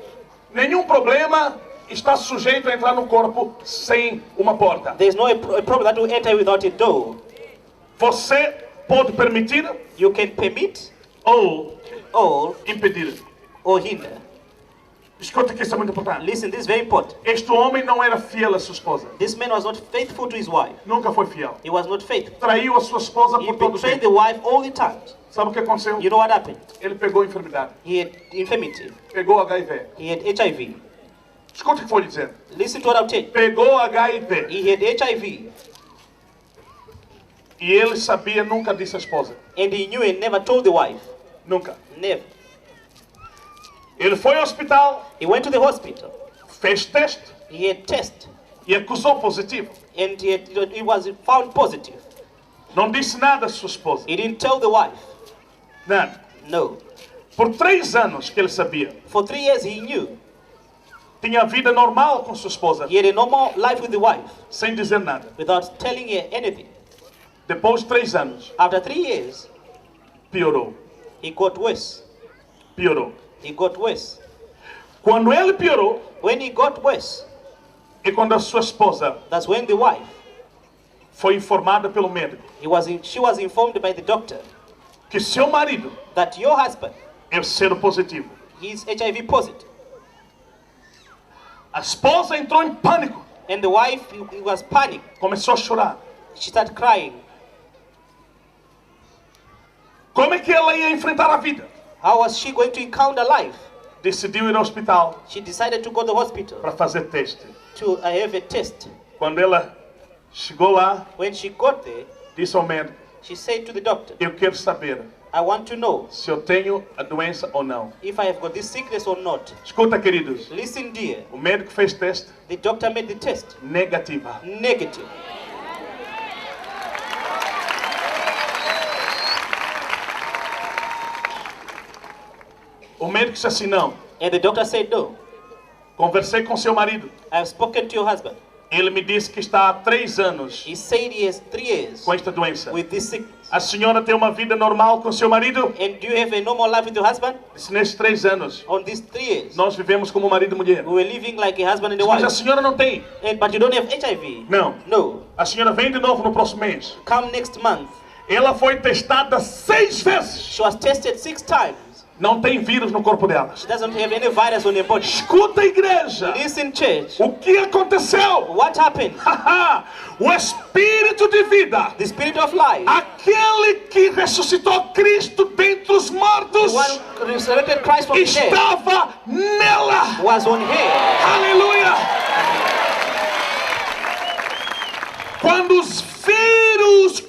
Nenhum problema está sujeito a entrar no corpo sem uma porta. There's no a problem that will enter without a door. Você pode permitir You can permit ou or impedir. hinder. Escuta que isso é muito importante. Listen, this is very important. Este homem não era fiel à sua esposa. This man was not faithful to his wife. Nunca foi fiel. He was not faithful. Traiu a sua esposa He por todo o betrayed tempo. the wife all the time. Sabe o que aconteceu? You know what happened? Ele pegou a enfermidade. He had infirmity. Pegou HIV. He had HIV. Escuta o que foi dizer. Listen to what I'll tell you. Pegou HIV. He had HIV. E ele sabia, nunca disse à esposa. And he knew and never told the wife. Nunca. Never. Ele foi ao hospital, He went to the hospital. fez teste He had test. e acusou positivo. And he was found positive. Não disse nada à sua esposa. He didn't tell the wife. Nada. No. Por 3 anos que ele sabia. For 3 years he knew. Tinha vida normal com sua esposa, He had a normal life with the wife sem dizer nada. without telling her anything. Depois de 3 anos, After 3 years, piorou. he got worse. Piorou. He got worse. Quando ele piorou, When he got worse, é quando a sua esposa that's when the wife, foi informada pelo médico she was informed by the doctor que seu marido that your husband é seropositivo. is HIV positive. A esposa entrou em pânico, And the wife he was panicked. começou a chorar. She started crying. Como é que ela ia enfrentar a vida? How was she going to encounter life? Decidiu ir ao hospital She decided to go to the hospital para fazer teste. to have a test. Quando ela chegou lá, When she got there, disse ao médico: she said to the doctor, eu quero saber I want to know se eu tenho a doença ou não. if I have got this sickness or not. Escuta, queridos, Listen, dear. o médico fez teste, The doctor made the test negativa. negative. O médico disse assim: não. And the doctor said, no, Conversei com seu marido. I have spoken to your husband. Ele me disse que está há 3 anos He said he has 3 years com esta doença. with this sickness. A senhora tem uma vida normal com seu marido? And do you have a normal life with your husband? Disse: nesses 3 anos, On these 3 years, nós vivemos como marido e mulher. we were living like a husband and a Mas a wife. senhora não tem. But you don't have HIV? Não. No. A senhora vem de novo no próximo mês. Come next month. Ela foi testada 6 vezes. She was tested 6 times. Não tem vírus no corpo delas. She doesn't have any virus on her body. Escuta, igreja. Listen, church. O que aconteceu? What happened? O Espírito de vida, The Spirit of life, aquele que ressuscitou Cristo dentre os mortos, the one who resurrected Christ from the dead, estava nela. was on her. Aleluia! Quando os vírus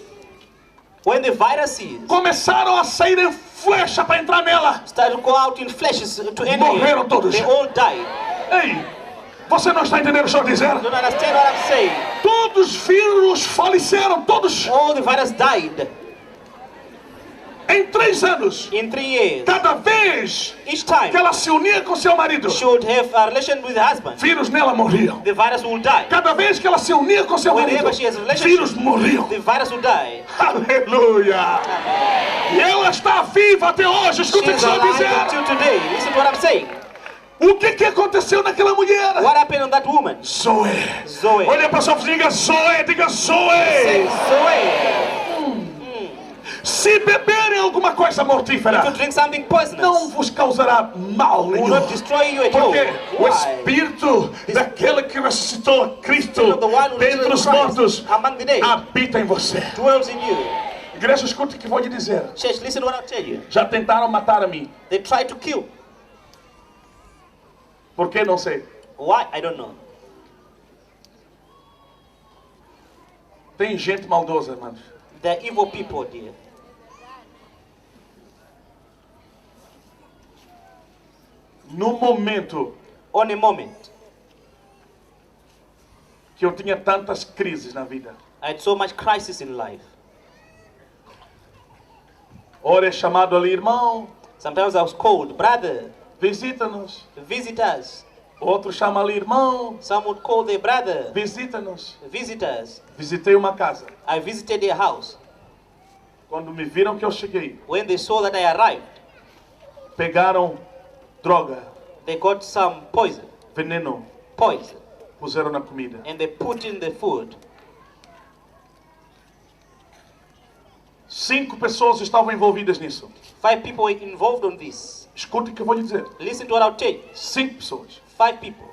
When the viruses começaram a sair em flecha para entrar nela, started to go out in flashes to enter morreram her, todos. they all died. Ei, você não está entendendo o que eu estou dizendo? You don't understand what I'm saying? Todos os vírus faleceram, todos, All the virus died em 3 anos. in 3 years. Cada vez Each time que ela se unia com seu marido, she would have a relation with the husband, vírus nela morriam. the virus will die. Cada vez que ela se unia com seu marido, Whenever she has a relationship, vírus morriam. the virus will die. Aleluia! E ela está viva até hoje. Escuta o que She's eu estou alive dizendo. until today. Listen to what I'm saying. O que aconteceu naquela mulher? What happened on that woman? Zoe. Zoe. Olha para sua diga Zoe, diga Say, Zoe. Zoe. Se beberem alguma coisa To mortífera, drink something não poisonous vos causará mal will nenhum. not destroy you at all. Porque o Why? Espírito daquele que ressuscitou a Cristo of the one who dentre os resurrected mortos Christ among the dead habita em você. dwells in you. Igreja, escute o que vou lhe dizer. Church, listen to what I'll tell you. Já tentaram matar a mim. They tried to kill. Por que? Não sei. Why? I don't know. Tem gente maldosa, irmãos. They're evil people, dear. No momento On a moment, que eu tinha tantas crises na vida, I had so much crisis in life. ora é chamado ali, irmão, Sometimes I was called, brother, visita-nos. visit us. Outro chama ali, irmão, Some would call their brother, visita-nos. visit us. Visitei uma casa. I visited their house. Quando me viram que eu cheguei, When they saw that I arrived, pegaram droga, they got some poison, veneno, puseram na comida. and they put in the food. 5 pessoas estavam envolvidas nisso. 5 people were involved on this. Escute o que eu vou lhe dizer. Listen to what I'll tell you. 5 pessoas. 5 people.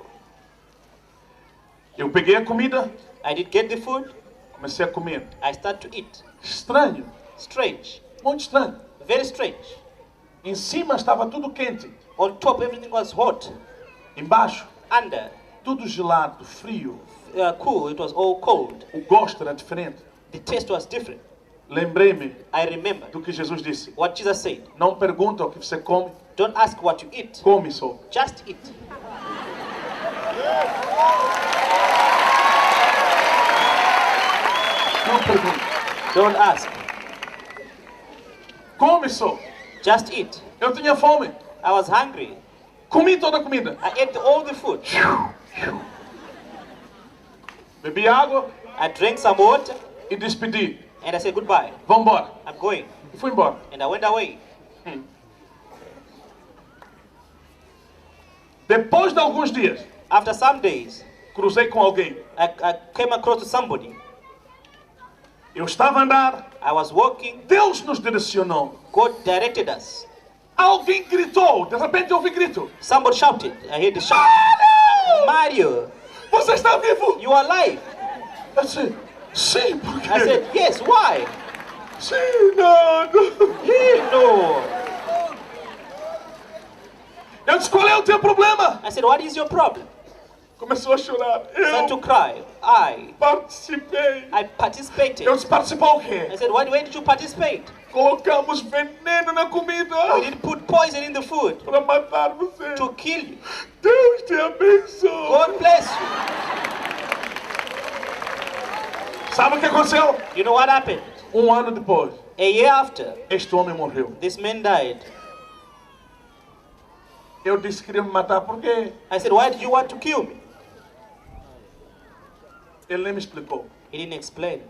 Eu peguei a comida, I did get the food. comecei a comer. I started to eat. Estranho, Strange. muito estranho. Very strange. Em cima estava tudo quente. On top, everything was hot. Embaixo, Under, tudo gelado, frio. cool. It was all cold. O gosto era diferente. The taste was different. Lembrei-me I remember do que Jesus disse. what Jesus said. Não pergunta o que você come, Don't ask what you eat. come só. Just eat. Não pergunta, Don't ask. come só. Just eat. Eu tinha fome, I was hungry. comi toda a comida. I ate all the food. Bebi água I drank some water e despedi. and I said goodbye. Vamos embora. I'm going. E fui embora. And I went away. Depois de alguns dias, After some days, cruzei com alguém. I came across to somebody. Eu estava a andar, I was walking. Deus nos direcionou. God directed us. Alguém gritou, de repente eu ouvi grito. Somebody shouted. I heard the shout. Mario, Você está vivo? you are alive. Eu disse, sim, por quê? I said, yes, why? Sim, não. No. Eu disse, qual é o teu problema? I said, what is your problem? Começou a chorar. Started to Eu cry. I participei. participated. Eu disse, participou o quê? I said, where did you participate? Colocamos veneno na comida We did put poison in the food para matar você. to kill you. Deus te abençoe. God bless you. Sabe o que aconteceu? You know what happened? Um ano depois, A year after, este homem morreu. this man died. Eu disse que queria me matar, por quê? I said, why did you want to kill me? Ele nem me explicou. He didn't explain.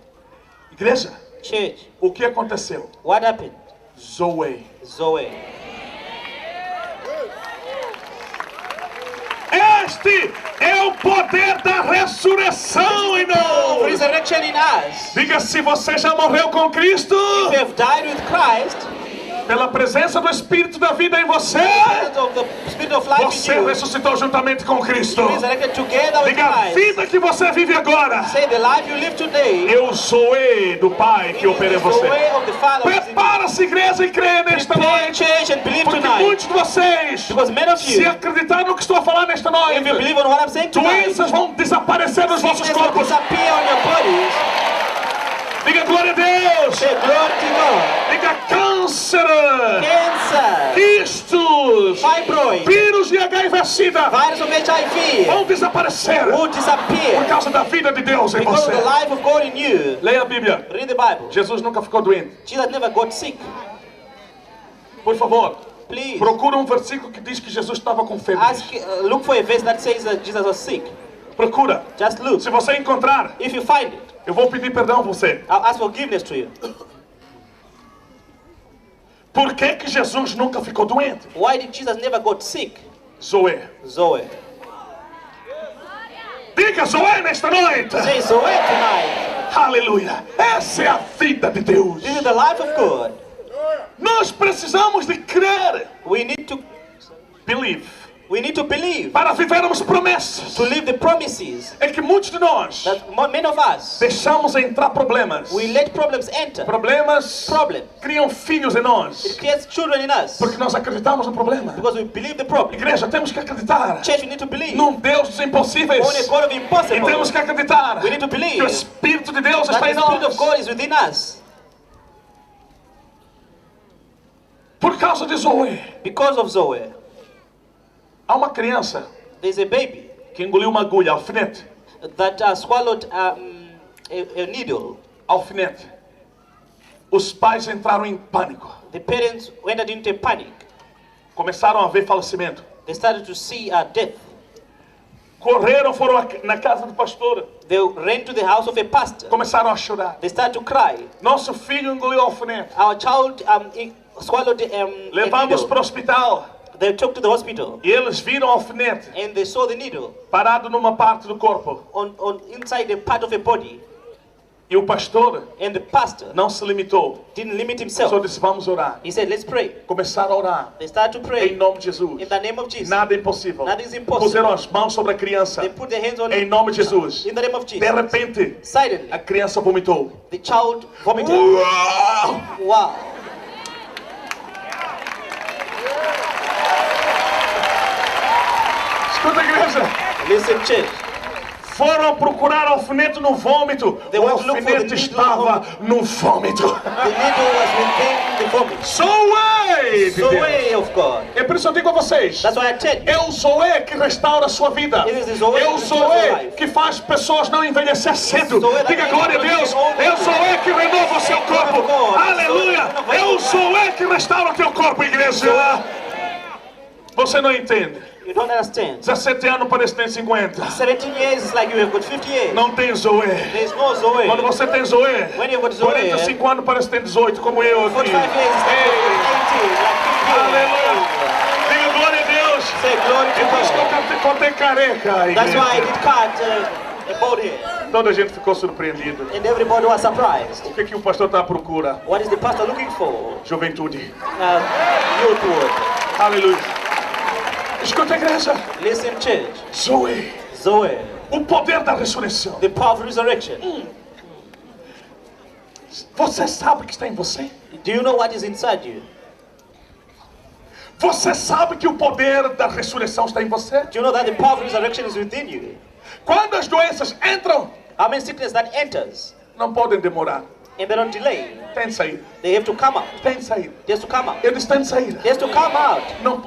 Igreja, Church, o que aconteceu? what happened? Zoe. Zoe. Este é o poder da ressurreição, irmão. Resurrection in us. Diga, se você já morreu com Cristo, If you have died with Christ, Pela presença do Espírito da vida em você, Of the Spirit of life você in you, ressuscitou juntamente com Cristo. resurrected together with Diga, a Christ. vida que você vive agora, Say the life you live today. eu sou do Pai que opera em It is the você. way of the Father. who is in you. Prepara-se, igreja, e crê nesta Prepare, noite. church, and believe Porque tonight. muitos de vocês, Because many of se you, acreditar no que estou a falar nesta if you noite, believe on what I'm saying tonight, doenças vão desaparecer dos vossos sickness will corpos. disappear on your bodies. Diga glória a Deus. Say glory to God. Diga câncer, Cancer, quistos, fibroid, vírus e HIV-Sida virus of HIV vão desaparecer will por disappear causa da vida de Deus em because of você. the life of God in you. Leia a Bíblia. Read the Bible. Jesus nunca ficou doente. Jesus never got sick. Por favor, Please procura um versículo que diz que Jesus estava com febre. look for a verse that says that Jesus was sick. Procura. Just look. Se você encontrar, If you find it, eu vou pedir perdão a você. I'll ask forgiveness to you. Por que que Jesus nunca ficou doente? Why did Jesus never got sick? Zoe. Zoe. Diga Zoe nesta noite. Say Zoe tonight. Aleluia. Essa é a vida de Deus. This is the life of God. Nós precisamos de crer. We need to believe Para vivermos promessas. to live the promises É que muitos de nós that many of us, deixamos entrar problemas. we let problems enter. Problemas Problem. criam filhos em nós. It creates children in us Porque nós acreditamos no problema. because we believe the problem. Igreja, temos que acreditar Church, we need to believe num Deus dos impossíveis. on a God of E impossible. temos que acreditar We need to believe que o Espírito de Deus That está the em Spirit of nós. God is within us. Por causa de Zoe. Because of Zoe, Há uma criança there's a baby que engoliu uma agulha, alfinete. that swallowed a needle. Alfinete. Os pais entraram em pânico. The parents went into a panic. Começaram a ver falecimento. They started to see death. Correram, foram na casa do pastor. They ran to the house of a pastor. Começaram a chorar. They started to cry. Nosso filho engoliu alfinete. Our child swallowed a Levamos needle. para o hospital. They took to the hospital E eles viram o alfinete and they saw the needle parado numa parte do corpo. on inside a part of a body. E o pastor And the pastor não se limitou. didn't limit Só himself. disse, vamos orar. He said, let's pray. Começaram a orar. They started to Em pray nome de Jesus. in the name of Jesus. Nada é impossível. Nothing is impossible. Puseram as mãos sobre a criança. They put their hands on Em him nome de Jesus. in the name of De Jesus. repente, Suddenly, a criança vomitou. the child vomited. Uau! Wow. Escuta, igreja. Listen, church. Foram procurar alfinete no vômito. They O went to look for the alfinete needle estava no vômito. The needle was within the vomit. Zoe! The way of God. É por isso que eu digo a vocês. That's why I tell you. É o Zoe que restaura a sua vida. It is the Zoe É o that restores your Zoe life. que faz pessoas não envelhecer cedo. Zoe that Diga makes glória a people Deus. get old. É o Zoe que renova o seu corpo. God. Aleluia. Zoe É o Zoe que restaura o teu corpo, igreja. Você não entende. You don't understand. 17 anos parece que tem 50. 17 years is like you have got 50 years. Não tem Zoe. There's no Zoe. Quando você tem Zoe, When you've got Zoe, 45 anos parece que tem 18, como eu aqui. 45 years is like Ei, 18, like 50 aleluia. years. Diga glória a Deus. Say glory É por isso que to eu God. contei careca. That's why I igreja. did cut a bald head. Toda a gente ficou surpreendido. And everybody was surprised. O que o pastor está à procura? What is the pastor looking for? Juventude. Youthwood. Aleluia. Escuta a igreja. Listen, church. Zoe. Zoe. O poder da ressurreição. The power of resurrection. Você sabe que está em você? Do you know what is inside you? Você sabe que o poder da ressurreição está em você? Do you know that the power of resurrection is within you? Quando as doenças entram, How many sickness that enters não podem demorar. and they don't delay? Tem saída. They have to come out. Tem saída. They have to come out. Eles têm saída. They have to come out. Não,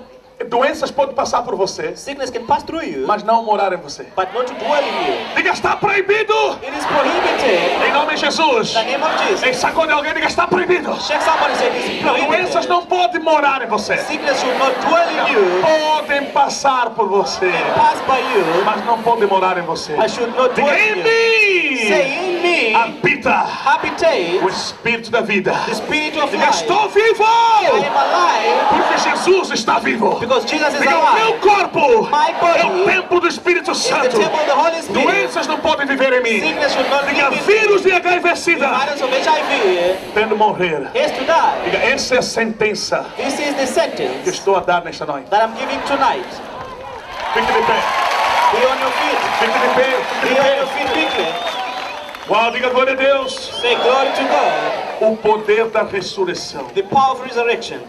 doenças podem passar por você, Sickness can pass through you, mas não morar em você. but not to dwell in you. Diga, está proibido. It is prohibited. Em nome de Jesus. In the name of Jesus. Em sacode alguém, diga, está proibido. Shake somebody and say, it is Doenças prohibited. não podem morar em você. Sickness should not dwell in on you, podem passar por você, pass by you, mas não podem morar em você. I should not dwell Diga, in em you. mim Say, in me, habita habitate o Espírito da vida. the Spirit of Diga, life. estou vivo, I am alive porque Jesus está vivo. because Jesus is Diga, o meu alive. corpo My body é o templo do Espírito is the Santo. temple of the Holy Spirit. Doenças não podem viver em mim. Sickness should not Diga, live in vírus me. de HIV-Sida, Virus of HIV tendo morrer. has to die. Diga, essa é a sentença This is the que sentence estou a dar nesta noite. that I'm giving tonight. Fique de pé, Be on your feet. fique de pé, fique Be de on your pé. feet quickly. Uau, diga glória a Deus. Say glory to God. O poder da ressurreição. The power of resurrection.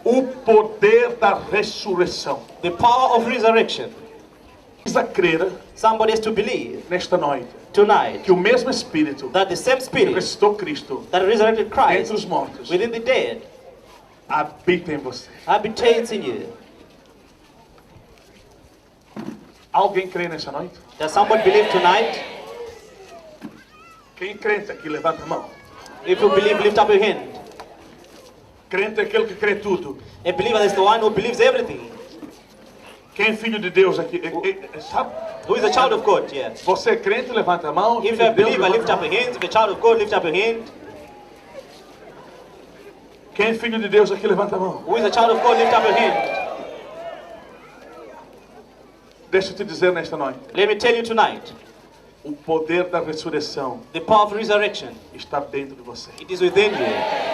O poder da ressurreição. The power of resurrection. Precisa crer Somebody has to believe nesta noite tonight que o mesmo Espírito that the same que Spirit ressuscitou Cristo that resurrected entre os Christ mortos within the dead habita em você. habitates in you. Alguém crê nesta noite? Does somebody believe tonight? Quem é crente aqui, levanta a mão. If you believe, lift up your hand. Crente é aquele que crê tudo. A believer is the one who believes everything. Quem é filho de Deus aqui? Sabe? Who is a child of God? Yes. Você é crente, levanta a mão. If Filho you're a de Deus, believer, lift levanta a up mão. your hands. If you're a child of God, lift up your hand. Quem é filho de Deus aqui, levanta a mão. Who is a child of God, lift up your hand. Deixa eu te dizer nesta noite. Let me tell you tonight, O poder da ressurreição the power of resurrection, está dentro de você. it is within you.